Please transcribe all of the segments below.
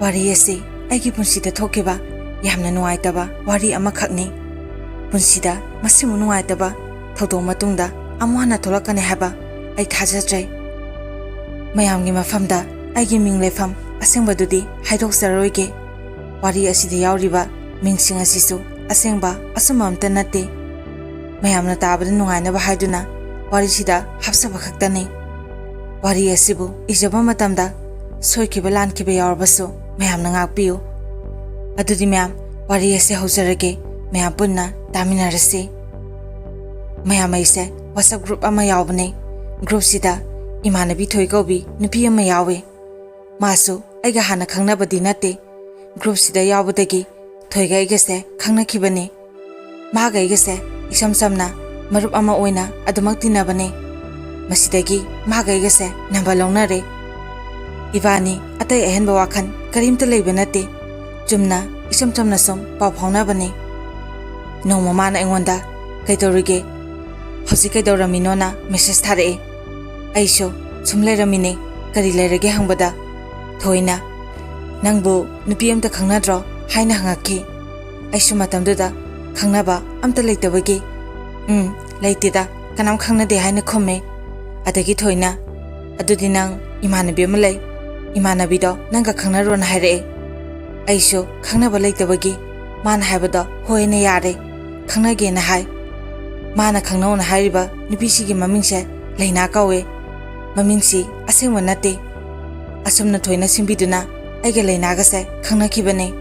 Wari asi aigi punsida thokiba yamna nuaitaba wari amakhakni. Punsida masimu nuaitaba thodong matungda amuhana tholakane haba ai thajatre. Mayamgi mafamda aigi ming lefam asengbadudi haidoksaroige. Wari asida yauriba mingsing asisu asengba asumamta nate. Mayamna tabada nuainaba haiduna wari sida hapsaba khaktani. Wari asibu ijaba matamda soikiba lankiba yaurbasu mayamna ngakpiyu. Adudi mayam wari asi haujarage mayam punna taminarasi. Mayam aise WhatsApp group ama yaubane. Group sida imanabi thoigobi nupi ama yawe. Masu aiga hana khangnabadi nate. Group sida yaubadagi thoiga aigase khangnakibane. Maga aigase isam samna marup ama oina adumak tinabane. Masidagi maga aigase namba launare. Ibani atai ahenba wakhan karimta leiba nate. Jumna isam chamna som paw phaunabane. Noma mana engonda kaidorige hosi kaidorami na message thare. Aisho sumleramine kari lerage hangbada thoina nangbu nupi amta khangnadro haina hangakhi. Aisho matamduda khangnaba amta leitabagi leitida kanam khangnade haina khomme. Adagi thoina adudi nang imanabi amalai imanabi do nanga khangnaron haire. Aisho khangnaba leitabagi mana haibada hoine yare khangnage na hai. Mana khangnaw na hairiba nupisi mamingse leina kawe. Mamingsi asengwa nate. Asumna thoina simbiduna aiga leina gase khangnakibane.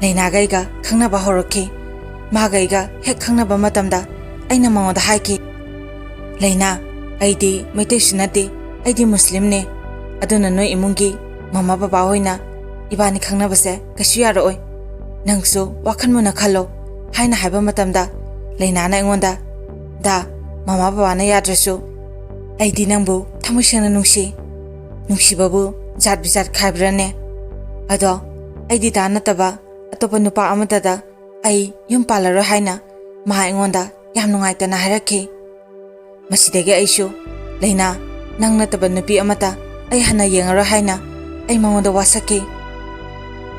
Leina gaiga khangnaba horokhi. Magaiga hek khangnaba matamda aina mangoda haiki. Leina aidi maitaisu nate aidi muslim ne. Aduna noi imungi mama baba hoina ibani khangnabase kasu yaroi. Nangsu wakhanmuna khalo haina haiba matamda leina na engonda da mama baba na yadrasu aidi nangbu thamusena nungsi babu jat bizat khaibrane. Ado aidi da nataba atopa nupa amata da ai yum palaro haina ma engonda yam nungaitana harakhi. Masidege aishu leina nang nataba nupi amata ai hana yengaro haina ai mangonda wasaki.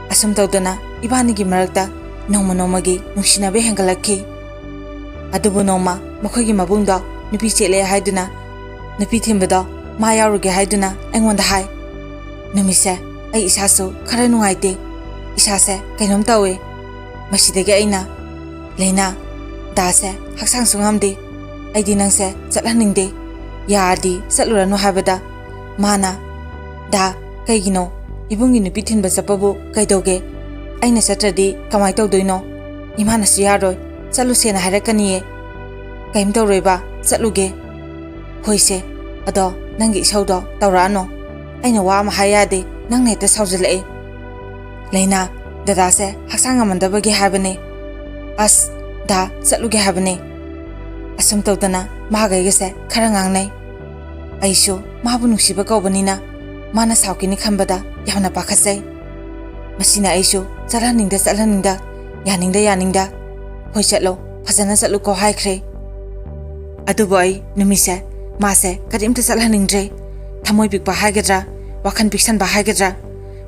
Asum tawdana ibanigi marakta noma nomagi nungsinabe hengalakhi. Adubu noma makhogi mabungda nupi chele haiduna nupi thimbada ma yauruge haiduna engonda hai. Numise ai isasu khara nungaite. Isase kainom tawe. Masidege aina leina dase haksang sungamde aidi nangse chatlaningde yardi satluranu habada mana da kaigino ibungi nupi thinba chapabu kaidoge aina satradi kamai tawdoino imana siyaroi chalusena harakaniye kaim tawroiba chatluge hoise ado nangi isaudo tawrano aina wa ma hayade nangne ta saujalae. Leina dada se haksang amandabagi habane as da chatluge habane. Asum tawdana magaiga se khara ngangnai. Aisho mabu nungsiba kawbanina mana saukini khambada yamna pakhasai. Masina aisho chatlaningda yaningda hoi chatlo phajana chatlu ko haikre. Adubu ai numise mase karimta chatlaningdre thamoi bikpa haigadra wakhan biksan ba haigadra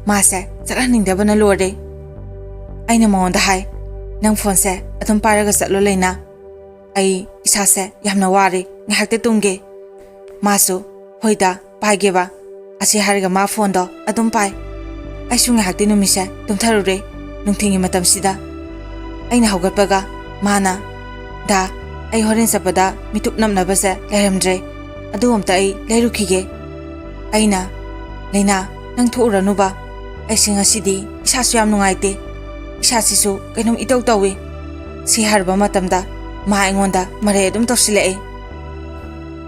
mase chatlaningda bana lore. Aina maonda hai nang phone se adum paraga chatlo leina ai isase yamna ware ngahakte tungge. Masu hoida paigeba asi harga ma phone do adum pai. Aishu ngahakte numise tumtharure nungthingi matamsida aina haugatpaga mana da ai horen sapada mitup namnabase leramdre adu amta ai lerukhige. Aina leina nang thuranuba aisinga sidi isasu yam nungaite. Isasisu kainom itaw tawe. Si harba matamda ma engonda mare adum tawsilae.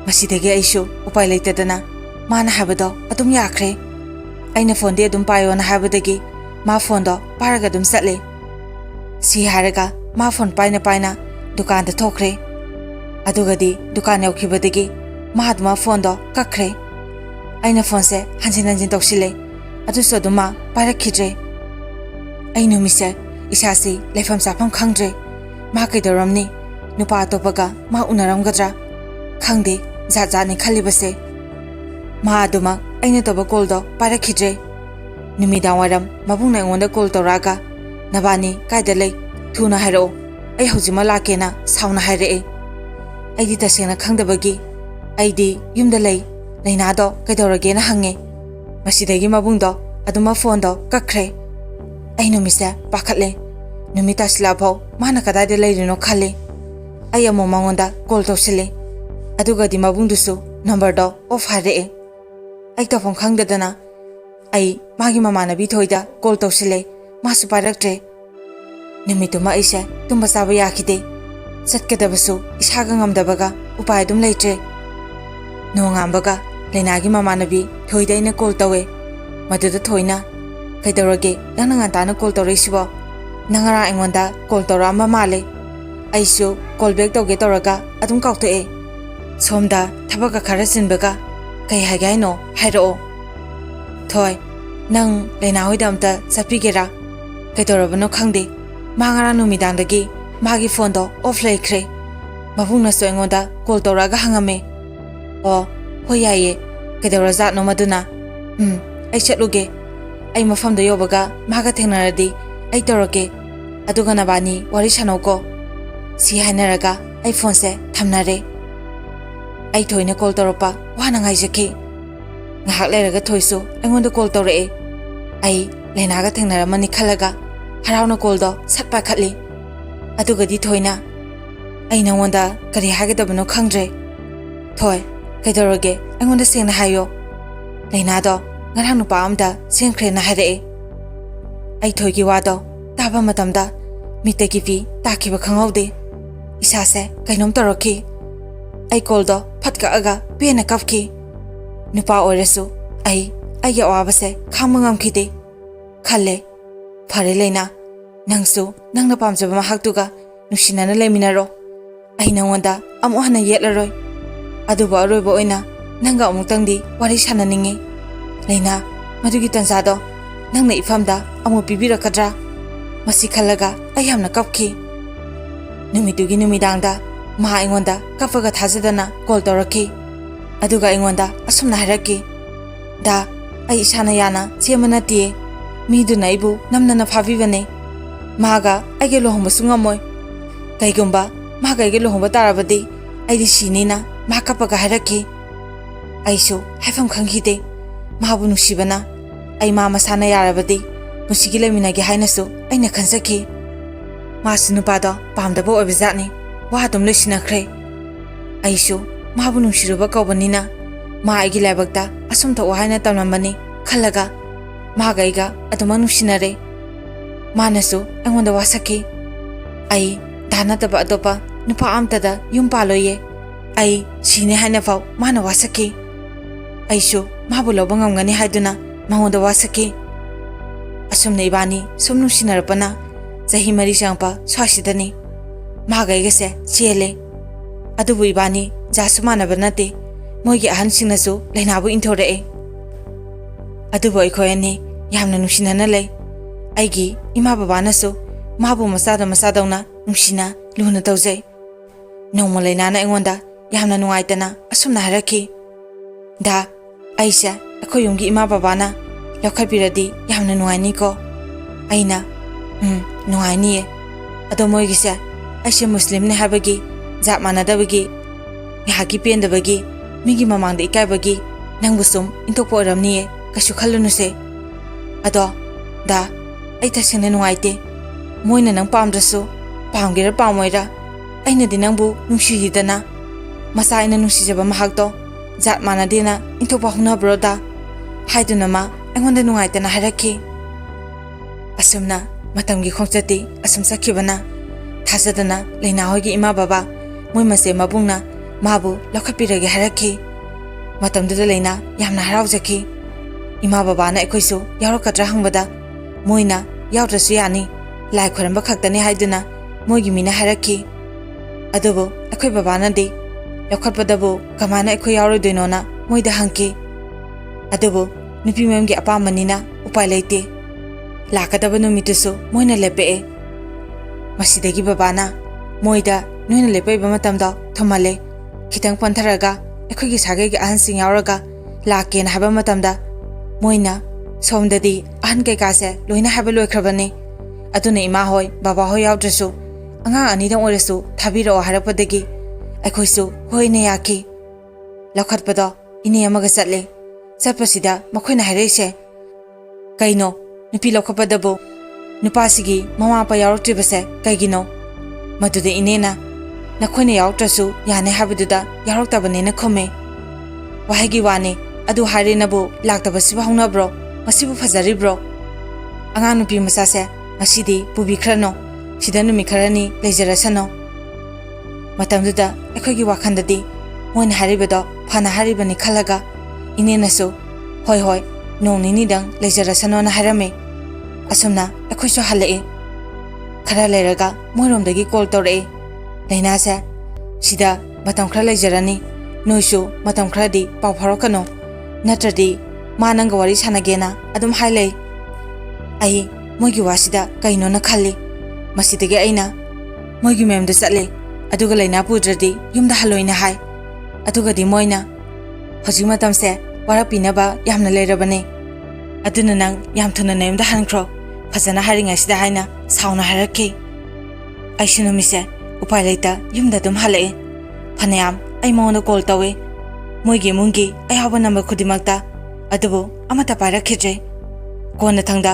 Masidege aishu upai leitadana mana habado adum yakre. Aina phone de adum payo na habadagi ma phone do paraga adum satle. Si haraga ma phone paina dukan da thokre. Adugadi dukan yaukibadagi ma aduma phone do kakre. Aina phone se hanjin tawsile aduso aduma parakhidre. Ainu mise isasi lefam sapam khangdre. Ma kaidoramni nupa atopaga ma unaramgadra khangde jat ni khalibase. Ma aduma aina toba koldo parakhidre. Numidang waram mabungna aingondda call tawraga nabani kaida lei thuna hairao ai hojima lakena sauna haire aidi tasena khangdabagi aidi yumda lei leina do kaidorage na hange masidagi mabungdo aduma phone do kakre ai numisa pakhatle numita slabho mana kadai leirino khale ai amo mangonda call tawsile aduga di mabungdusu number do off hare ai ta phone khangdadana ai magi mamanabi thoida call tawsile masu paraktre numituma aise tumba saba yakhide satkadabasu isaga ngamdabaga upai dum leitre nongambaga lenagi mamanabi thoida ina call tawe maduda thoina kaidorage nangna ngantana call tawrisibo nangara aingonda call tawrama male aisu call back tawge tawraga adum kauktoe somda thabaga khara sinbaga kai hagaino hairo thoi nang lena hoidamta sapigera kaidorabano khangde mangara numidangdagi magi phone do off laikre mabungna soingonda call tawraga hangame o hoyaye kaidorajat no maduna ai chatluge ai mafamda yobaga maga thengnaradi ai tawrage aduga nabani wari sanoko si hainaraga ai phone se thamnare ai thoina call tawrapa wana ngai jaki ngahak leraga thoisu aingonda call tawre ai lenaga thengnaramani khalaga harauna call do satpa khatli aduga di thoina ai nangwanda kari hagadabano khangdre thoi kaidorage aingonda sengna hayo leina do ngarang nupa amda sengkhre na hare ai thoigi wado taba matamda mitagi fi takhiba khangaude isase kainom toroki ai call do phatka aga pena kafki nupa oresu ai ya wabase khamangam khide khalle phare leina nangsu nangna pamjaba mahaktuga nusinana leminaro ai nangwanda amu hana yetlaroi aduba aroiba oina nanga amutangdi wari sananingi leina madugi tanzado nangna ifamda amu pibirakadra masi khalaga ai hamna kapki numitugi numidangda ma aingonda kafaga thajadana call tawraki aduga aingonda asumna haraki da ai isana yana chemana tie miduna ibu namnana phabibane maga aige lohomba sungamoy kaigumba maga aige lohomba tarabadi aidi sinina ma kapaga haraki aisu haifam khangide mahabu nusibana ai ma masana yarabadi musigi leminagi hainasu aina khansaki masunu pada pamdaba obizatni wa dum lesinakre aisu mahabu nusiruba kawbanina ma aigi labakta asumta wahaina tamnambani khalaga magaiga aduma nusinare manasu aingonda wasaki ai dana taba adopa nupa amtada yum paloye ai sine haina fau mana wasaki aisu mahabu lobangam ngani haiduna mangonda wasaki asumna ibani somnu sinarapana zahi mari jangpa swasidani magaiga se chele adubu ibani jasumana banate moigi ahan singnasu leinabu inthore adubu aikoyani yamna nusinana lei aigi ima babanasu mabu masada nusina luna tawjai nongma leinana aingonda yamna nungaitana asumna haraki da aisha akoyumgi ima babana lokhabiradi yamna nungaini ko aina nungaini ado moigisa aisha muslim ne habagi jat manadabagi yahaki pendabagi migi mamangda ikaibagi nangbusum intokpo oramniye kasu khalunuse ado da ai tasene nungaite moina nang pamdrasu pamgera pamoira aina di nangbu nungsiyidana masa aina nungsijaba mahakto jat manadena intokpa hunabro da haiduna ma aingonda nungaitana haraki asumna matamgi khongchati asum sakhibana thajadana leina hoigi ima baba moi mase mabungna mabu lokhapirage haraki matamda leina yamna haraujaki ima baba na ekoisu yaurokadra hangbada moina yaurasu yani lai khoramba khaktani haiduna moigi mina haraki adubo ekoi baba na de lokhatpadabu kamana ekoi yaurodoinona moida hanki adubo nupi memgi apamanina upai leite lakadaba numitusu moina lepe masidagi babana moida noina lepe bamatamda thomale khitang pantharaga ekhoigi sagegi ahansing yauraga lakena haba matamda moina सोमददी अहन कैकासे लोइना हाबे लोइख्रबने अदुने इमा होय बाबा होय यावद्रसु अंगा अनिदं ओरसु थाबिरो हारपदगी अखोइसु होइने याखी लखतपदो इने अमगा चले चटपसिदा मखोइना हाइरेसे कइनो नुपी लखपदबो नुपासिगी ममापा यावरत्रिबसे कइगिनो मदुदे इनेना नखोइने यावत्रसु याने हाबदुदा यावरक्तबनेना खमे वाहेगी वाने अदु हाइरेनबो लाक्तबसिबा हौनब्रो मसिबु फजरिब्रो अंगा नुपी मसासे मसिदी पुबिख्रनो सिदा नुमि खरनी लेजरसनो मतमदुदा अखोइगी वाखंददी मोइन हारिबदो फना हारिबनि खलगा इनेनसु होय होय नों निनिदंग लेजरसनो ना हारमे असुमना अखोइसु हलए खरा लेरगा मोइरोमदगी कॉल तौरए लैनासे सिदा मतम खरा लेजरनी नोइसु मतम खरादी पाव फरकनो नत्रदी मानंग वारी सानगेना अदुम हाइलै आई मोइगी वासिदा कइनो न खल्ली मसिदगे आइना मोइगी मेमदे चले अदुगा लैना पुद्रदी युमदा हलोइना हाय अदुगदी मोइना हजिक मतमसे वारापिनबा यामना लेरबने अदुना नंग याम थुना नेमदा हनख्रो फजना हारिङासिदा हाइना साउना हारखि आइसुनुमिसे उपाय लैता युमदा दुम हले फनेयाम आई मोनो कॉल तवे मोइगी मुंगी आयाबा नंबर खुदिमक्ता अदुबो अमता पाइरखिद्रे कोन थंगदा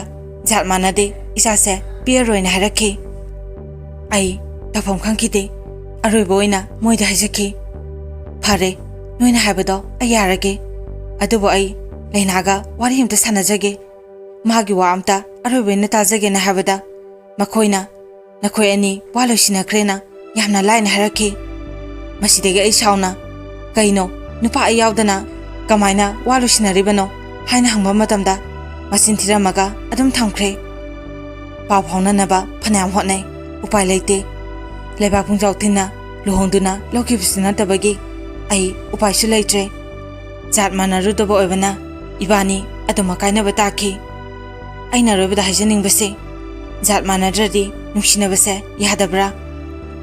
जात मानदे इसासे पियरोइना हारखि आई तफम खंखिदे अरोइबो ओइना मोइदा हाइजखि फारे नोइना हाबदो आयारगे अदुबो आई लैनागा वारी हमता सानजगे मागी वा अमता अरोइबोइना ताजगेना हाबदा मखोइना नखोइ अनि वालोसिनख्रेना यामना लाइन हारखि मसिदेगे आई साउना कइनो नुपा आयावदना कमाइना वालोसिनरिबनो हाइना हंबा मतमदा मसिन थिरमगा अदुम थंख्रे पाव फाउननबा फनाम होनै उपाय लैते लेबा पुंजाव थिना लुहोंदुना लौकिबसिना तबगी आई उपायसु लैत्रे जात मानरुदबो ओइबना इबानी अदुमा काइनबा ताखि आइना रोबदा हाइजनिंबसे जात मानद्रदी नुसिनबसे यादब्रा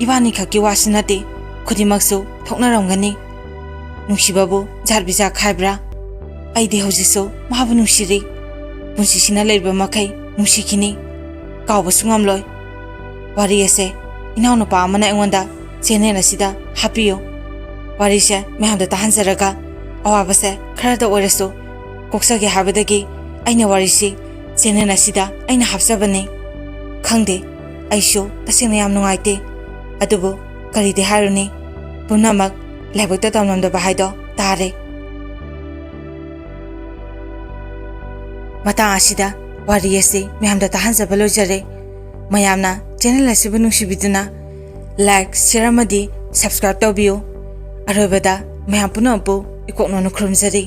इबानी खकी वासनते खुदिमक्सु थोकनरंगनी नुसिबाबु जात बिजा खाइब्रा आइदे हौजिसु माबु नुसिरि पुंसिसिना लेरबा मखै नुसिखिनि कावबसु ngamloi वारी एसे इनाउ नुपा अमना एंगोंदा चेनेल असिदा हापियो वारी से मेहमदा तहनजरगा अवाबसे खरदा ओरसु कोक्सगे हाबदगी आइना वारीसी चेनेल असिदा आइना हाबसबने खंगदे आइसु तसेंना याम नुंगाइते अदुबु करिदे हारुनी पुनमक लेबक्ता तमनमदबा हाइदो तारे मता आसिदा वारी एसे मेहमदा तहनजबा लोजरे मयामना चैनल असिबु नुसिबिदुना लाइक शेयर अमदी सब्सक्राइब तौबियो अरोबदा मयाम पुनमपु इकोकनो नुख्रुमजरी।